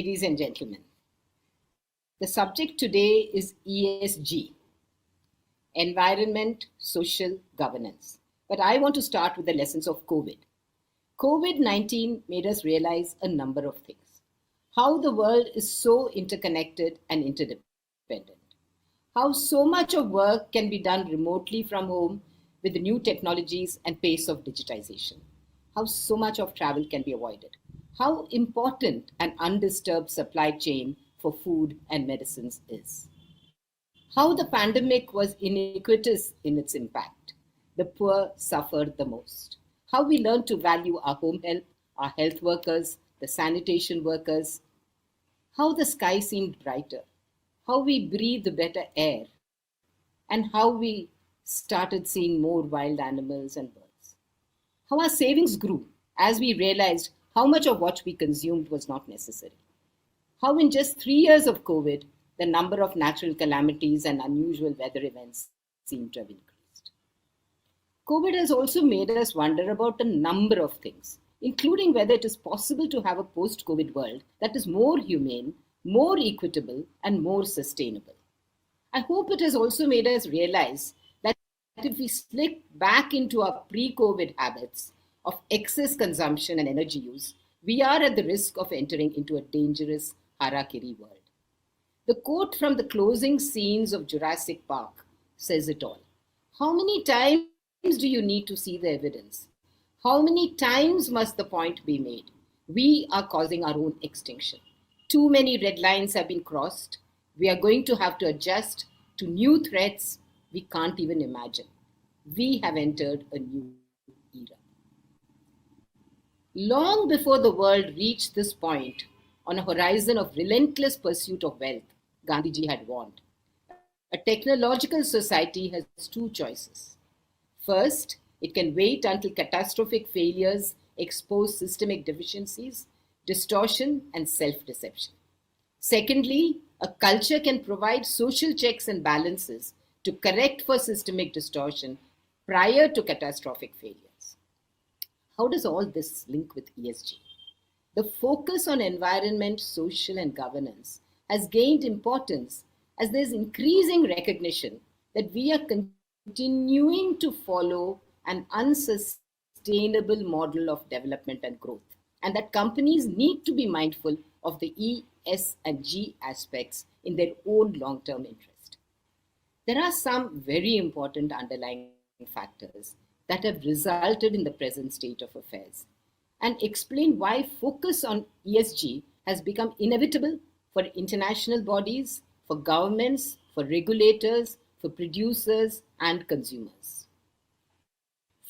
ladies and gentlemen. The subject today is ESG, Environment, Social Governance. But I want to start with the lessons of COVID. COVID-19 made us realize a number of things. How the world is so interconnected and interdependent. How so much of work can be done remotely from home with the new technologies and pace of digitization. How so much of travel can be avoided. How important an undisturbed supply chain for food and medicines is. How the pandemic was iniquitous in its impact. The poor suffered the most. How we learned to value our home health, our health workers, the sanitation workers. How the sky seemed brighter. How we breathed better air. And how we started seeing more wild animals and birds. How our savings grew as we realized how much of what we consumed was not necessary. How in just 3 years of COVID, the number of natural calamities and unusual weather events seemed to have increased. COVID has also made us wonder about a number of things, including whether it is possible to have a post-COVID world that is more humane, more equitable, and more sustainable. I hope it has also made us realize that if we slip back into our pre-COVID habits of excess consumption and energy use, we are at the risk of entering into a dangerous harakiri world. The quote from the closing scenes of Jurassic Park says it all. How many times do you need to see the evidence? How many times must the point be made? We are causing our own extinction. Too many red lines have been crossed. We are going to have to adjust to new threats we can't even imagine. We have entered a new era. Long before the world reached this point, on a horizon of relentless pursuit of wealth, Gandhiji had warned. A technological society has two choices. First, it can wait until catastrophic failures expose systemic deficiencies, distortion, and self-deception. Secondly, a culture can provide social checks and balances to correct for systemic distortion prior to catastrophic failures. How does all this link with ESG? The focus on environment, social, and governance has gained importance as there's increasing recognition that we are continuing to follow an unsustainable model of development and growth, and that companies need to be mindful of the E, S, and G aspects in their own long-term interest. There are some very important underlying factors that have resulted in the present state of affairs and explain why focus on ESG has become inevitable for international bodies, for governments, for regulators, for producers, and consumers.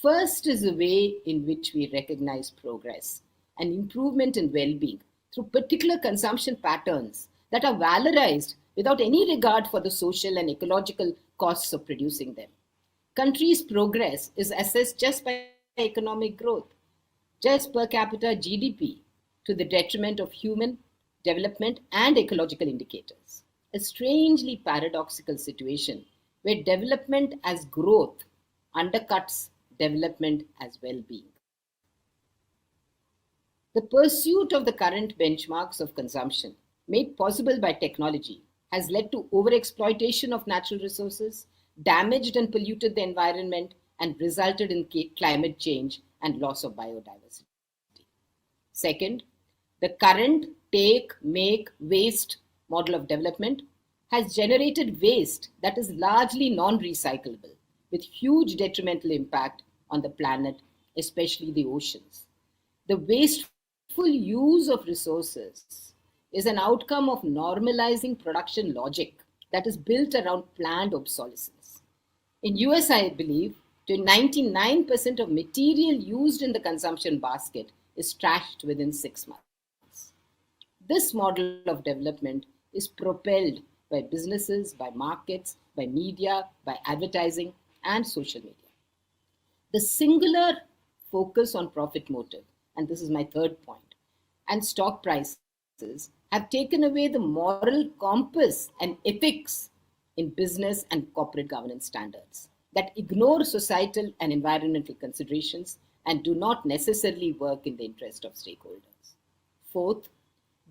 First is the way in which we recognize progress and improvement in well-being through particular consumption patterns that are valorized without any regard for the social and ecological costs of producing them. Countries' progress is assessed just by economic growth, just per capita GDP, to the detriment of human development and ecological indicators. A strangely paradoxical situation where development as growth undercuts development as well-being. The pursuit of the current benchmarks of consumption, made possible by technology, has led to overexploitation of natural resources, damaged and polluted the environment, and resulted in climate change and loss of biodiversity. Second, the current take, make, waste model of development has generated waste that is largely non-recyclable, with huge detrimental impact on the planet, especially the oceans. The wasteful use of resources is an outcome of normalizing production logic that is built around planned obsolescence. In US, I believe, 99% of material used in the consumption basket is trashed within 6 months. This model of development is propelled by businesses, by markets, by media, by advertising, and social media. The singular focus on profit motive, and this is my third point, and stock prices have taken away the moral compass and ethics in business and corporate governance standards that ignore societal and environmental considerations and do not necessarily work in the interest of stakeholders. Fourth,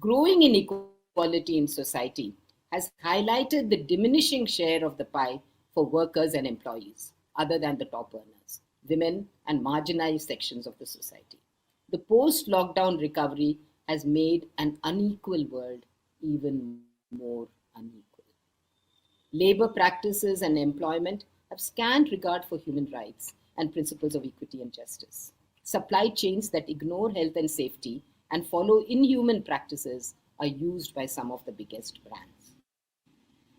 Growing inequality in society has highlighted the diminishing share of the pie for workers and employees, other than the top earners, women, and marginalized sections of the society. The post-lockdown recovery has made an unequal world even more unequal. Labor practices and employment have scant regard for human rights and principles of equity and justice. Supply chains that ignore health and safety and follow inhuman practices are used by some of the biggest brands.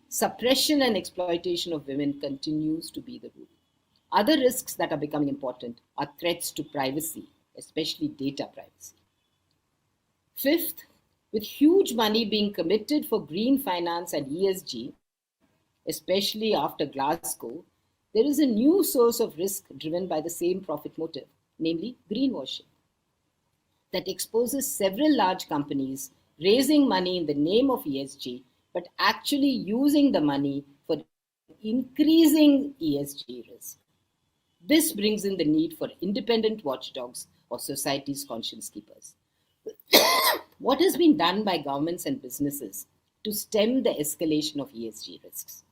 Suppression and exploitation of women continues to be the rule. Other risks that are becoming important are threats to privacy, especially data privacy. Fifth, with huge money being committed for green finance and ESG, especially after Glasgow, there is a new source of risk driven by the same profit motive, namely greenwashing, that exposes several large companies raising money in the name of ESG, but actually using the money for increasing ESG risk. This brings in the need for independent watchdogs or society's conscience keepers. What has been done by governments and businesses to stem the escalation of ESG risks?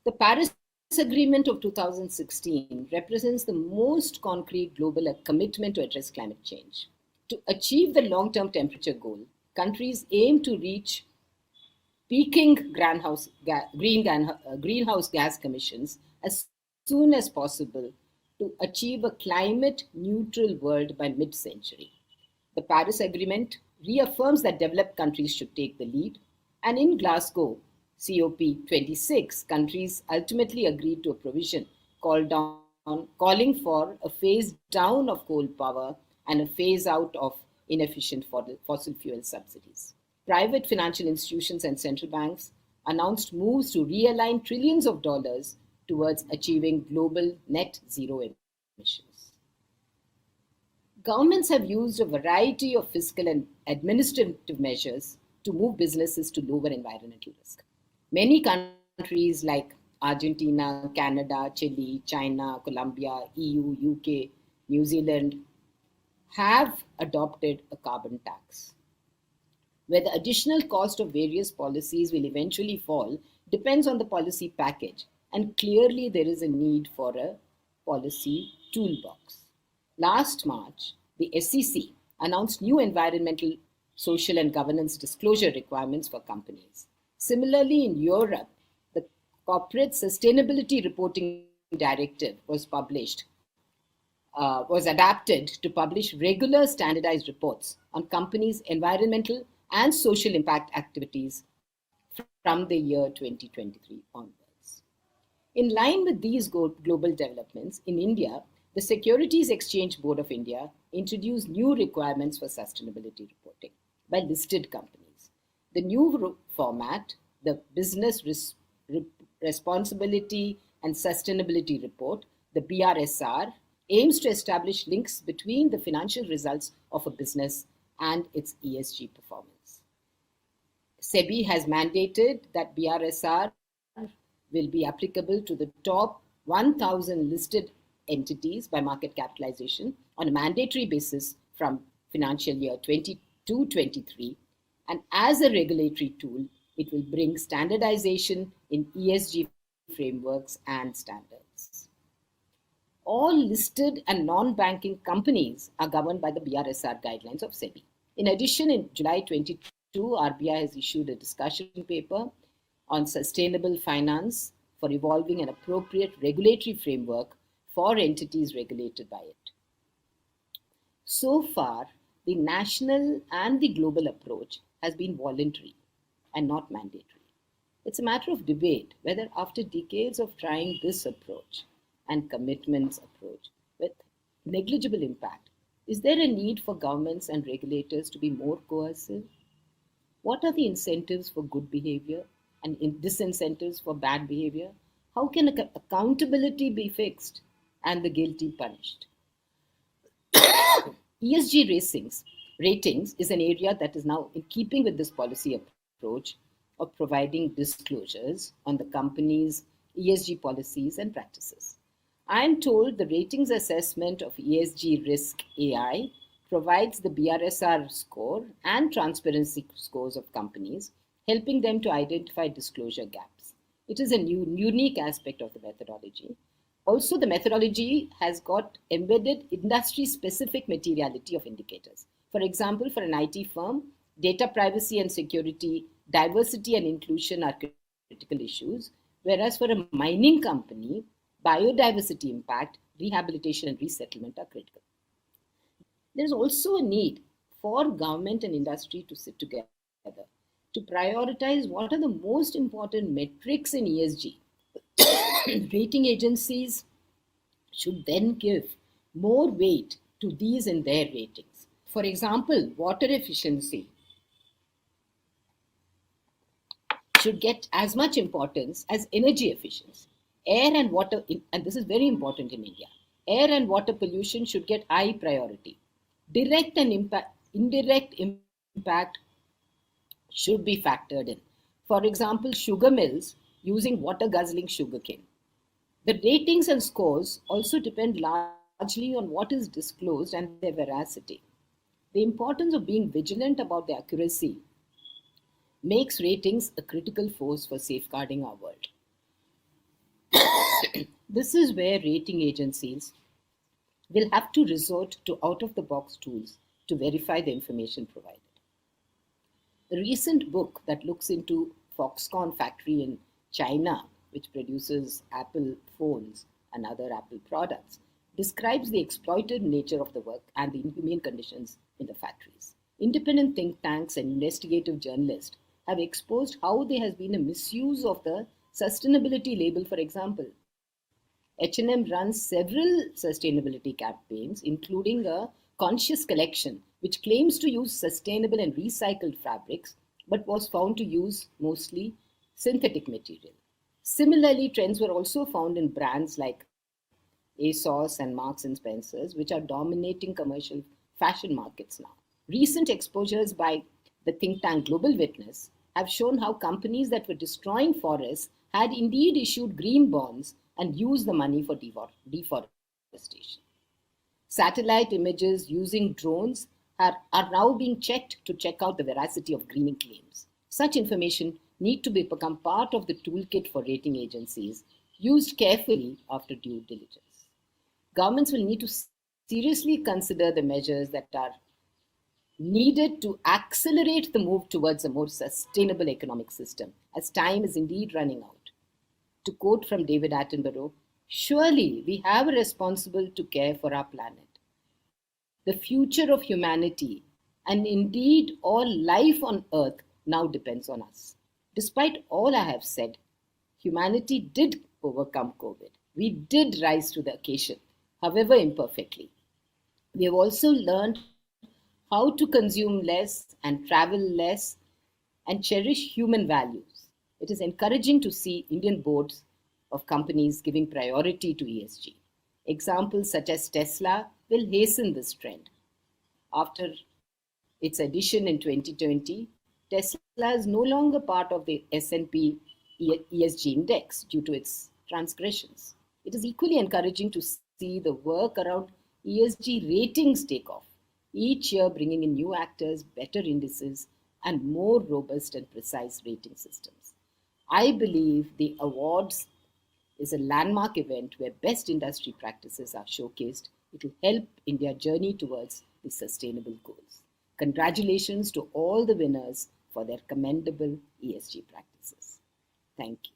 The Paris Agreement of 2016 represents the most concrete global commitment to address climate change. To achieve the long-term temperature goal, countries aim to reach peaking greenhouse gas emissions as soon as possible to achieve a climate-neutral world by mid-century. The Paris Agreement reaffirms that developed countries should take the lead, and in Glasgow, COP26, countries ultimately agreed to a provision calling for a phase down of coal power and a phase out of inefficient fossil fuel subsidies. Private financial institutions and central banks announced moves to realign trillions of dollars towards achieving global net zero emissions. Governments have used a variety of fiscal and administrative measures to move businesses to lower environmental risk. Many countries like Argentina, Canada, Chile, China, Colombia, EU, UK, New Zealand have adopted a carbon tax. Where the additional cost of various policies will eventually fall depends on the policy package, and clearly there is a need for a policy toolbox. Last March, the SEC announced new environmental, social, and governance disclosure requirements for companies. Similarly, in Europe, the Corporate Sustainability Reporting Directive was adapted to publish regular standardized reports on companies' environmental and social impact activities from the year 2023 onwards. In line with these global developments, in India, the Securities Exchange Board of India introduced new requirements for sustainability reporting by listed companies. The new format, the Business Responsibility and Sustainability Report, the BRSR, aims to establish links between the financial results of a business and its ESG performance. SEBI has mandated that BRSR will be applicable to the top 1,000 listed entities by market capitalization on a mandatory basis from financial year 22-23, and as a regulatory tool, it will bring standardization in ESG frameworks and standards. All listed and non-banking companies are governed by the BRSR guidelines of SEBI. In addition, in July 22, RBI has issued a discussion paper on sustainable finance for evolving an appropriate regulatory framework for entities regulated by it. So far, the national and the global approach has been voluntary and not mandatory. It's a matter of debate whether after decades of trying this approach and commitments approach with negligible impact, is there a need for governments and regulators to be more coercive? What are the incentives for good behavior and disincentives for bad behavior? How can accountability be fixed and the guilty punished? ESG ratings is an area that is now in keeping with this policy approach of providing disclosures on the company's ESG policies and practices. I am told the ratings assessment of ESG risk AI provides the BRSR score and transparency scores of companies, helping them to identify disclosure gaps. It is a unique aspect of the methodology. Also, the methodology has got embedded industry-specific materiality of indicators. For example, for an IT firm, data privacy and security, diversity and inclusion are critical issues, whereas for a mining company, biodiversity impact, rehabilitation and resettlement are critical. There is also a need for government and industry to sit together to prioritize what are the most important metrics in ESG. Rating agencies should then give more weight to these in their ratings. For example, water efficiency should get as much importance as energy efficiency. Air and water, and this is very important in India, air and water pollution should get high priority. Direct and indirect impact should be factored in. For example, sugar mills using water guzzling sugarcane. The ratings and scores also depend largely on what is disclosed and their veracity. The importance of being vigilant about the accuracy makes ratings a critical force for safeguarding our world. This is where rating agencies will have to resort to out-of-the-box tools to verify the information provided. A recent book that looks into Foxconn factory in China, which produces Apple phones and other Apple products, describes the exploitative nature of the work and the inhumane conditions in the factories. Independent think tanks and investigative journalists have exposed how there has been a misuse of the sustainability label. For example, H&M runs several sustainability campaigns, including a conscious collection, which claims to use sustainable and recycled fabrics, but was found to use mostly synthetic material. Similarly, trends were also found in brands like ASOS and Marks and Spencer's, which are dominating commercial fashion markets now. Recent exposures by the think tank Global Witness have shown how companies that were destroying forests had indeed issued green bonds and used the money for deforestation. Satellite images using drones are now being checked to check out the veracity of greening claims. Such information need to become part of the toolkit for rating agencies, used carefully after due diligence. Governments will need to seriously consider the measures that are needed to accelerate the move towards a more sustainable economic system, as time is indeed running out. To quote from David Attenborough, "Surely we have a responsibility to care for our planet. The future of humanity, and indeed all life on Earth, now depends on us." Despite all I have said, humanity did overcome COVID. We did rise to the occasion, however imperfectly. We have also learned how to consume less and travel less and cherish human values. It is encouraging to see Indian boards of companies giving priority to ESG. Examples such as Tesla will hasten this trend. After its addition in 2020, Tesla is no longer part of the S&P ESG index due to its transgressions. It is equally encouraging to see the work around ESG ratings take off, each year bringing in new actors, better indices, and more robust and precise rating systems. I believe the awards is a landmark event where best industry practices are showcased. It will help India journey towards the sustainable goals. Congratulations to all the winners for their commendable ESG practices. Thank you.